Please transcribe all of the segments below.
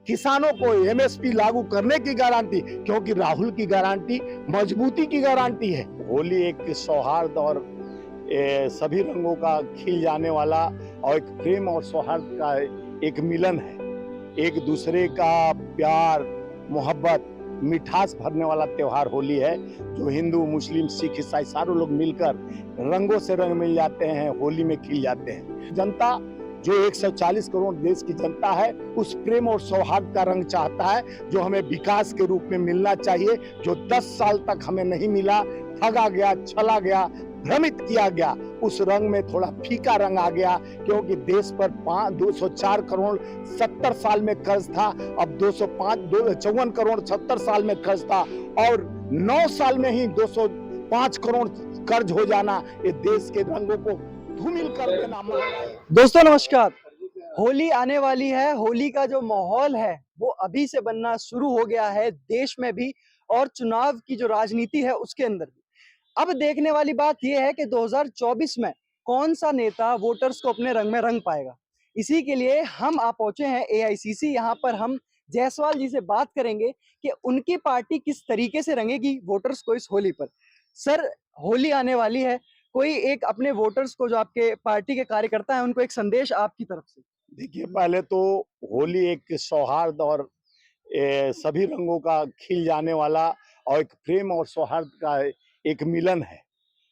किसानों को एमएसपी लागू करने की गारंटी, क्योंकि राहुल की गारंटी मजबूती की गारंटी है। होली एक सौहार्द और सभी रंगों का खिल जाने वाला और एक प्रेम और सौहार्द का एक मिलन है। एक दूसरे का प्यार, मोहब्बत, मिठास भरने वाला त्योहार होली है, जो हिंदू, मुस्लिम, सिख, ईसाई सारे लोग मिलकर रंगों से रंग मिल जाते हैं, होली में खिल जाते हैं। जनता जो 140 करोड़ देश की जनता है, उस प्रेम और सौहार्द का रंग चाहता है, जो हमें विकास के रूप में मिलना चाहिए, जो 10 साल तक हमें नहीं मिला, ठगा गया, छला गया, भ्रमित किया गया। उस रंग में थोड़ा फीका रंग आ गया, क्योंकि देश पर 204 करोड़ 70 साल में कर्ज था, अब 254 करोड़ 70 साल में कर्ज था, और 9 साल में ही 205 करोड़ कर्ज हो जाना, ये देश के रंगों को धूमिल कर देना। दोस्तों नमस्कार। होली आने वाली है। होली का जो माहौल है वो अभी से बनना शुरू हो गया है, देश में भी और चुनाव की जो राजनीति है उसके अंदर भी। अब देखने वाली बात यह है कि 2024 में कौन सा नेता वोटर्स को अपने रंग में रंग पाएगा। इसी के लिए हम आप पहुंचे हैं एआईसीसी। यहाँ पर हम जायसवाल जी से बात करेंगे कि उनकी पार्टी किस तरीके से रंगेगी वोटर्स को इस होली पर। सर, होली आने वाली है, कोई एक अपने वोटर्स को, जो आपके पार्टी के कार्यकर्ता हैं, उनको एक संदेश आपकी तरफ से। देखिए, पहले तो होली एक सौहार्द और सभी रंगों का खिल जाने वाला और एक प्रेम और सौहार्द का एक मिलन है।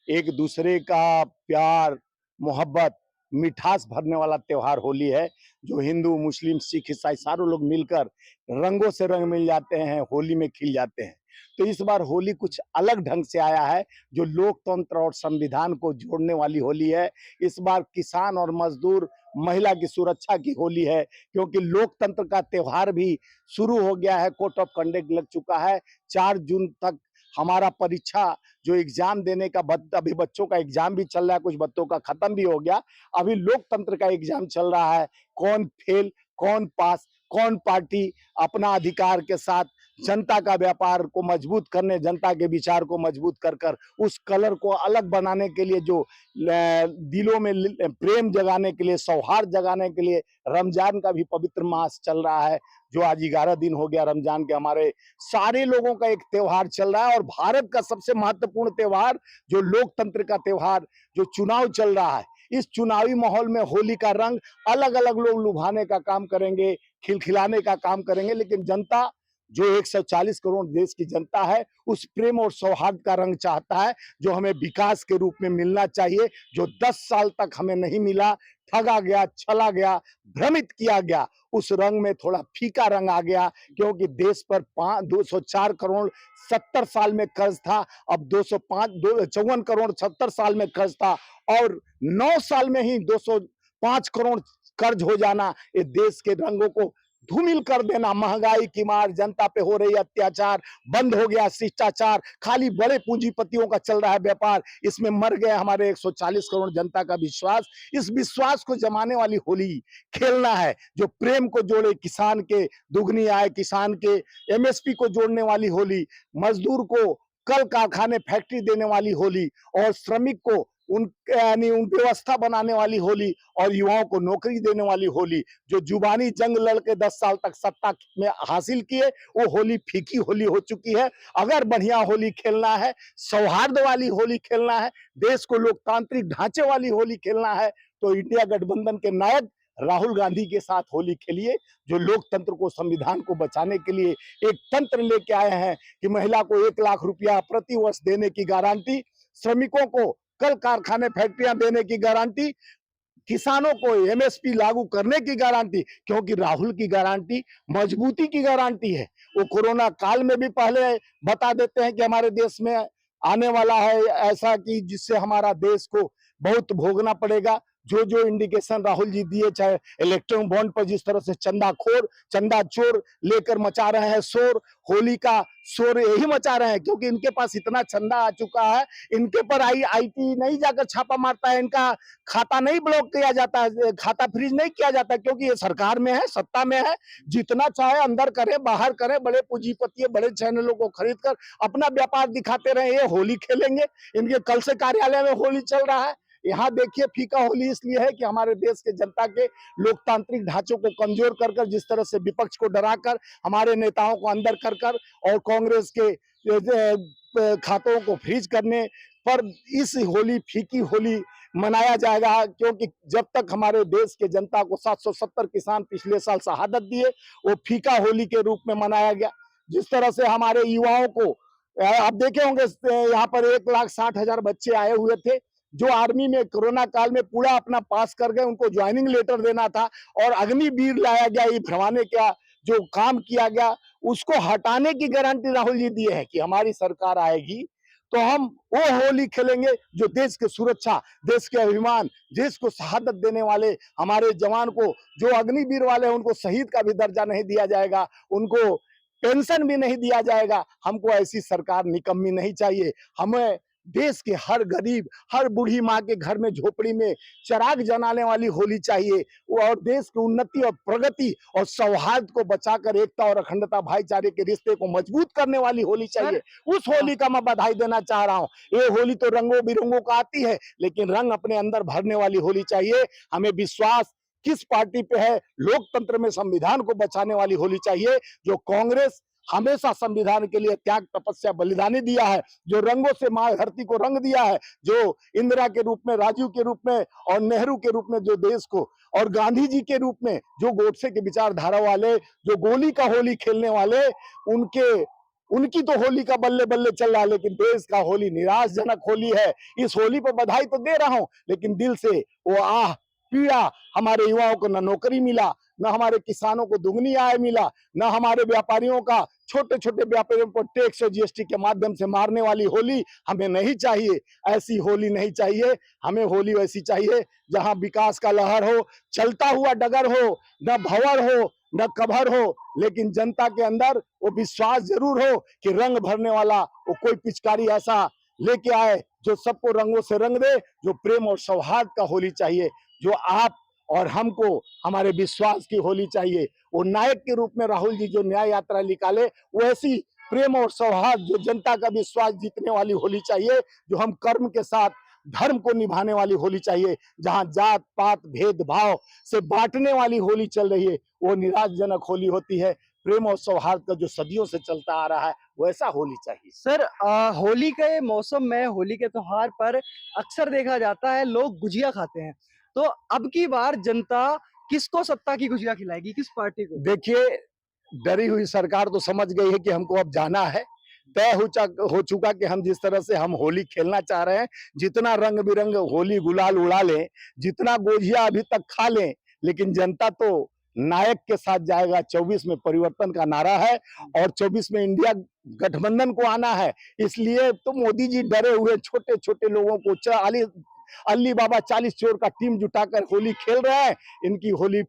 एक दूसरे का प्यार, मोहब्बत, मिठास भरने वाला त्योहार होली है, जो हिंदू, मुस्लिम, सिख, ईसाई सारे लोग मिलकर रंगों से रंग मिल जाते हैं, होली में खिल जाते हैं। तो इस बार होली कुछ अलग ढंग से आया है, जो लोकतंत्र और संविधान को जोड़ने वाली होली है। इस बार किसान और मजदूर, महिला की सुरक्षा की होली है, क्योंकि लोकतंत्र का त्योहार भी शुरू हो गया है, कोड ऑफ कंडक्ट लग चुका है। 4 जून तक हमारा परीक्षा जो एग्जाम देने का अभी बच्चों का एग्जाम भी चल रहा है, कुछ बच्चों का खत्म भी हो गया। अभी लोकतंत्र का एग्जाम चल रहा है, कौन फेल, कौन पास, कौन पार्टी अपना अधिकार के साथ जनता का व्यापार को मजबूत करने, जनता के विचार को मजबूत कर कर उस कलर को अलग बनाने के लिए, जो दिलों में प्रेम जगाने के लिए, सौहार्द जगाने के लिए रमजान का भी पवित्र मास चल रहा है, जो आज 11 दिन हो गया रमजान के। हमारे सारे लोगों का एक त्योहार चल रहा है, और भारत का सबसे महत्वपूर्ण त्योहार, जो लोकतंत्र का त्योहार, जो चुनाव चल रहा है, इस चुनावी माहौल में होली का रंग अलग अलग लोग लुभाने का काम करेंगे, खिलखिलाने का काम करेंगे, लेकिन जनता जो 140 करोड़ देश की जनता है, उस प्रेम और सौहार्द का रंग चाहता है, जो हमें विकास के रूप में मिलना चाहिए, जो 10 साल तक हमें नहीं मिला, ठगा गया, छला गया, भ्रमित किया गया। उस रंग में थोड़ा फीका रंग आ गया, क्योंकि देश पर 204 करोड़ 70 साल में कर्ज था, अब 254 करोड़ 70 साल में कर्ज था, और 9 साल में ही 205 करोड़ कर्ज हो जाना, ये देश के रंगों को धूमिल कर देना। महंगाई की मार, जनता पे हो रही अत्याचार, बंद हो गया शिष्टाचार, खाली बड़े पूंजीपतियों का चल रहा है व्यापार, इसमें मर गए हमारे 140 करोड़ जनता का विश्वास। इस विश्वास को जमाने वाली होली खेलना है, जो प्रेम को जोड़े, किसान के दुगनी आय, किसान के एमएसपी को जोड़ने वाली होली, मजदूर को कल कारखाने फैक्ट्री देने वाली होली, और श्रमिक को उन यानी उन व्यवस्था बनाने वाली होली, और युवाओं को नौकरी देने वाली होली। जो जुबानी जंग लड़के 10 साल तक सत्ता में हासिल किए, वो होली फीकी होली हो चुकी है। अगर बढ़िया होली खेलना है, सौहार्द वाली होली खेलना है, देश को लोकतांत्रिक ढांचे वाली होली खेलना है, तो इंडिया गठबंधन के नायक राहुल गांधी के साथ होली खेलिए, जो लोकतंत्र को, संविधान को बचाने के लिए एक तंत्र लेके आए हैं, कि महिला को 1 लाख रुपया प्रति वर्ष देने की गारंटी, श्रमिकों को कल कारखाने फैक्ट्रियां देने की गारंटी, किसानों को एमएसपी लागू करने की गारंटी, क्योंकि राहुल की गारंटी मजबूती की गारंटी है। वो कोरोना काल में भी पहले बता देते हैं कि हमारे देश में आने वाला है ऐसा, कि जिससे हमारा देश को बहुत भोगना पड़ेगा। जो जो इंडिकेशन राहुल जी दिए, चाहे इलेक्ट्रॉन बॉन्ड पर जिस तरह से चंदाखोर, चंदा चोर लेकर मचा रहे हैं शोर, होली का शोर यही मचा रहे हैं, क्योंकि इनके पास इतना चंदा आ चुका है, इनके पर आईटी नहीं जाकर छापा मारता है, इनका खाता नहीं ब्लॉक किया जाता है, खाता फ्रीज नहीं किया जाता, क्योंकि ये सरकार में है, सत्ता में है, जितना चाहे अंदर करे, बाहर करे, बड़े पूंजीपति बड़े चैनलों को खरीद कर अपना व्यापार दिखाते रहे। ये होली खेलेंगे, इनके कल से कार्यालय में होली चल रहा है, यहाँ देखिए फीका होली इसलिए है कि हमारे देश के जनता के लोकतांत्रिक ढांचों को कमजोर कर कर, जिस तरह से विपक्ष को डराकर, हमारे नेताओं को अंदर कर कर और कांग्रेस के खातों को फ्रीज करने पर इस होली फीकी होली मनाया जाएगा। क्योंकि जब तक हमारे देश के जनता को 770 किसान पिछले साल शहादत दिए, वो फीका होली के रूप में मनाया गया। जिस तरह से हमारे युवाओं को आप देखे होंगे, यहाँ पर 1,60,000 बच्चे आए हुए थे जो आर्मी में कोरोना काल में पूरा अपना पास कर गए, उनको ज्वाइनिंग लेटर देना था और अग्निवीर लाया गया, ये भरवाने का जो काम किया गया उसको हटाने की गारंटी राहुल जी दिए हैं कि हमारी सरकार आएगी तो हम वो होली खेलेंगे जो देश की सुरक्षा, देश के अभिमान, देश को शहादत देने वाले हमारे जवान को, जो अग्निवीर वाले उनको शहीद का भी दर्जा नहीं दिया जाएगा, उनको पेंशन भी नहीं दिया जाएगा। हमको ऐसी सरकार निकम्मी नहीं चाहिए। हमें देश के हर गरीब, हर बूढ़ी माँ के घर में झोपड़ी में चिराग जलाने वाली होली चाहिए, और देश की उन्नति और प्रगति और सौहार्द को बचाकर एकता और अखंडता, भाईचारे के रिश्ते को मजबूत करने वाली होली चाहिए। उस होली का मैं बधाई देना चाह रहा हूँ। ये होली तो रंगों बिरंगों का आती है, लेकिन रंग अपने अंदर भरने वाली होली चाहिए। हमें विश्वास किस पार्टी पे है? लोकतंत्र में संविधान को बचाने वाली होली चाहिए। जो कांग्रेस हमेशा संविधान के लिए त्याग, तपस्या, बलिदानी दिया है, जो रंगों से माँ धरती को रंग दिया है, जो इंदिरा के रूप में, राजीव के रूप में और नेहरू के रूप में जो देश को, और गांधी जी के रूप में जो गोडसे के विचारधारा वाले, जो गोली का होली खेलने वाले, उनकी तो होली का बल्ले बल्ले चल रहा है, लेकिन देश का होली निराशजनक होली है। इस होली पर बधाई तो दे रहा हूं, लेकिन दिल से वो पीड़ा, हमारे युवाओं को न नौकरी मिला, न हमारे किसानों को दुगनी आय मिला, न हमारे व्यापारियों का, छोटे छोटे व्यापारियों को टैक्स और जीएसटी के माध्यम से मारने वाली होली हमें नहीं चाहिए। ऐसी होली नहीं चाहिए। हमें होली वैसी चाहिए जहां विकास का लहर हो, चलता हुआ डगर हो, न भंवर हो, न कभर हो, लेकिन जनता के अंदर वो विश्वास जरूर हो कि रंग भरने वाला वो कोई पिचकारी ऐसा लेके आए जो सबको रंगों से रंग दे, जो प्रेम और सौहार्द का होली चाहिए, जो आप और हमको हमारे विश्वास की होली चाहिए। वो नायक के रूप में राहुल जी जो न्याय यात्रा निकाले, वो ऐसी प्रेम और सौहार्द, जो जनता का विश्वास जीतने वाली होली चाहिए, जो हम कर्म के साथ धर्म को निभाने वाली होली चाहिए। जहां जात पात भेदभाव से बांटने वाली होली चल रही है, वो निराशजनक होली होती है। प्रेम और सौहार्द का जो सदियों से चलता आ रहा है, वैसा होली चाहिए। सर होली के मौसम में, होली के त्योहार पर अक्सर देखा जाता है लोग गुजिया खाते हैं। तो अब की बार जनता किसको सत्ता की गुजिया खिलाएगी, किस पार्टी को? देखिए, डरी हुई सरकार तो समझ गई है कि हमको अब जाना है। तय हो चुका कि हम जिस तरह से हम होली खेलना चाह रहे हैं, जितना रंग बिरंग होली गुलाल उड़ा लें, जितना गोजिया अभी तक खा लें, लेकिन जनता तो नायक के साथ जाएगा। 24 में परिवर्तन का नारा है और 24 में इंडिया गठबंधन को आना है। इसलिए तो मोदी जी डरे हुए छोटे छोटे लोगों को, 40 अल्ली बाबा 40 चोर का टीम जुटाकर होली खेल रहे हैं। इनकी होली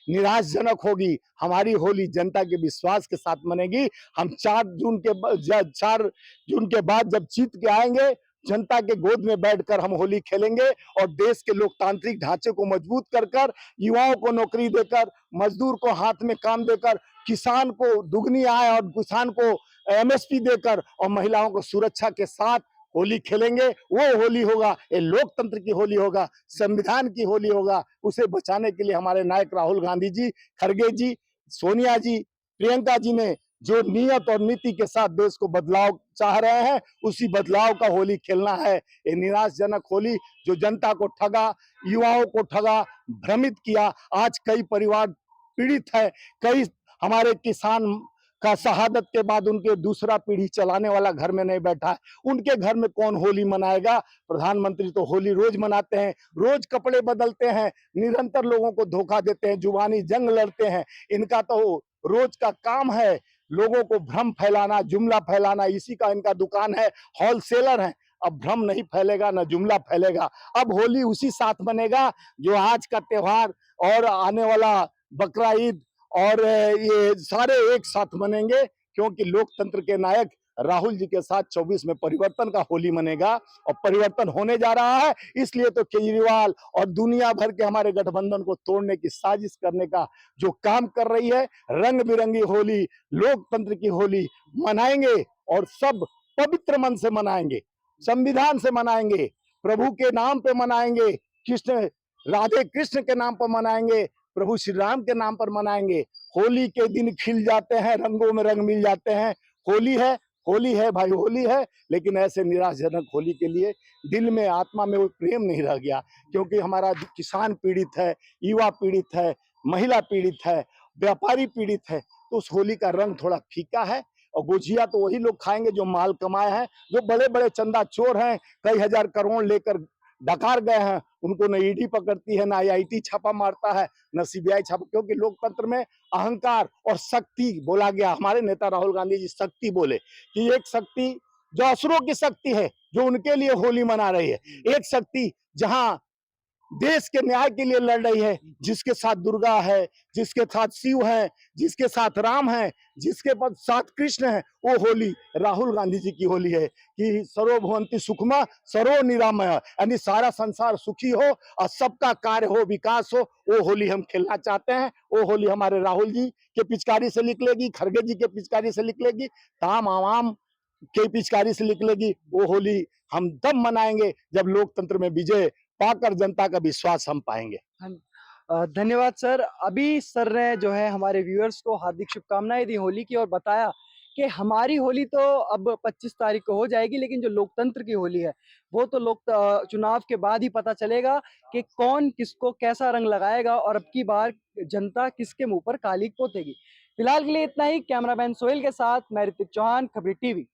निराशजनक होगी। हमारी होली जनता के विश्वास के साथ मनेगी। हम 4 जून के बाद जब जीत के आएंगे, जनता के गोद में बैठकर हम होली खेलेंगे और देश के लोकतांत्रिक ढांचे को मजबूत कर कर, युवाओं को नौकरी देकर, मजदूर को हाथ में काम देकर, किसान को दुगनी आय और किसान को एमएसपी देकर, और महिलाओं को सुरक्षा के साथ होली खेलेंगे। वो होली होगा, ये लोकतंत्र की होली होगा, संविधान की होली होगा। उसे बचाने के लिए हमारे नायक राहुल गांधी जी, खड़गे जी, सोनिया जी, प्रियंका जी ने जो नियत और नीति के साथ देश को बदलाव चाह रहे हैं, उसी बदलाव का होली खेलना है। ये निराशजनक होली जो जनता को ठगा, युवाओं को ठगा, भ्रमित किया। आज कई परिवार पीड़ित है, कई हमारे किसान का शहादत के बाद उनके दूसरा पीढ़ी चलाने वाला घर में नहीं बैठा है। उनके घर में कौन होली मनाएगा? प्रधानमंत्री तो होली रोज मनाते हैं, रोज कपड़े बदलते हैं, निरंतर लोगों को धोखा देते हैं, जुबानी जंग लड़ते हैं। इनका तो रोज का काम है लोगों को भ्रम फैलाना, जुमला फैलाना। इसी का इनका दुकान है, होलसेलर है। अब भ्रम नहीं फैलेगा, न जुमला फैलेगा। अब होली उसी साथ बनेगा जो आज का त्योहार और आने वाला बकरा ईद और ये सारे एक साथ मनेंगे, क्योंकि लोकतंत्र के नायक राहुल जी के साथ 24 में परिवर्तन का होली मनेगा और परिवर्तन होने जा रहा है। इसलिए तो केजरीवाल और दुनिया भर के हमारे गठबंधन को तोड़ने की साजिश करने का जो काम कर रही है, रंग बिरंगी होली, लोकतंत्र की होली मनाएंगे और सब पवित्र मन से मनाएंगे, संविधान से मनाएंगे, प्रभु के नाम पे मनाएंगे, कृष्ण राधे कृष्ण के नाम पर मनाएंगे, प्रभु श्री राम के नाम पर मनाएंगे। होली के दिन खिल जाते हैं, रंगों में रंग मिल जाते हैं। होली है, होली है भाई, होली है। लेकिन ऐसे निराशजनक होली के लिए दिल में, आत्मा में वो प्रेम नहीं रह गया, क्योंकि हमारा किसान पीड़ित है, युवा पीड़ित है, महिला पीड़ित है, व्यापारी पीड़ित है। तो उस होली का रंग थोड़ा फीका है। और गुजिया तो वही लोग खाएंगे जो माल कमाए हैं, जो बड़े बड़े चंदा चोर हैं, कई हजार करोड़ लेकर डकार गए हैं। उनको न ईडी पकड़ती है, ना आईआईटी छापा मारता है, न सीबीआई छापा, क्योंकि लोकतंत्र में अहंकार और शक्ति बोला गया। हमारे नेता राहुल गांधी जी शक्ति बोले कि एक शक्ति जो असुरों की शक्ति है, जो उनके लिए होली मना रही है, एक शक्ति जहां देश के न्याय के लिए लड़ रही है, जिसके साथ दुर्गा है, जिसके साथ शिव है, जिसके साथ राम है, जिसके साथ कृष्ण है, वो होली राहुल गांधी जी की होली है कि सर्वभवंति सुखमा सर्व निरामय, यानी सारा संसार सुखी हो और सबका कार्य हो, विकास हो। वो होली हम खेलना चाहते हैं। वो होली हमारे राहुल जी के पिचकारी से निकलेगी, खड़गे जी के पिचकारी से निकलेगी, तमाम आवाम के पिचकारी से निकलेगी। वो होली हम तब मनाएंगे जब लोकतंत्र में विजय पाकर जनता का विश्वास हम पाएंगे। धन्यवाद सर। अभी सर ने जो है हमारे व्यूअर्स को हार्दिक शुभकामनाएं दी होली की और बताया कि हमारी होली तो अब 25 तारीख को हो जाएगी, लेकिन जो लोकतंत्र की होली है वो तो चुनाव के बाद ही पता चलेगा कि कौन किसको कैसा रंग लगाएगा और अब की बार जनता किसके मुंह पर काली पोतेगी। फिलहाल के लिए इतना ही। कैमरामैन सोहेल के साथ मैं ऋतिक चौहान, खबरी टीवी।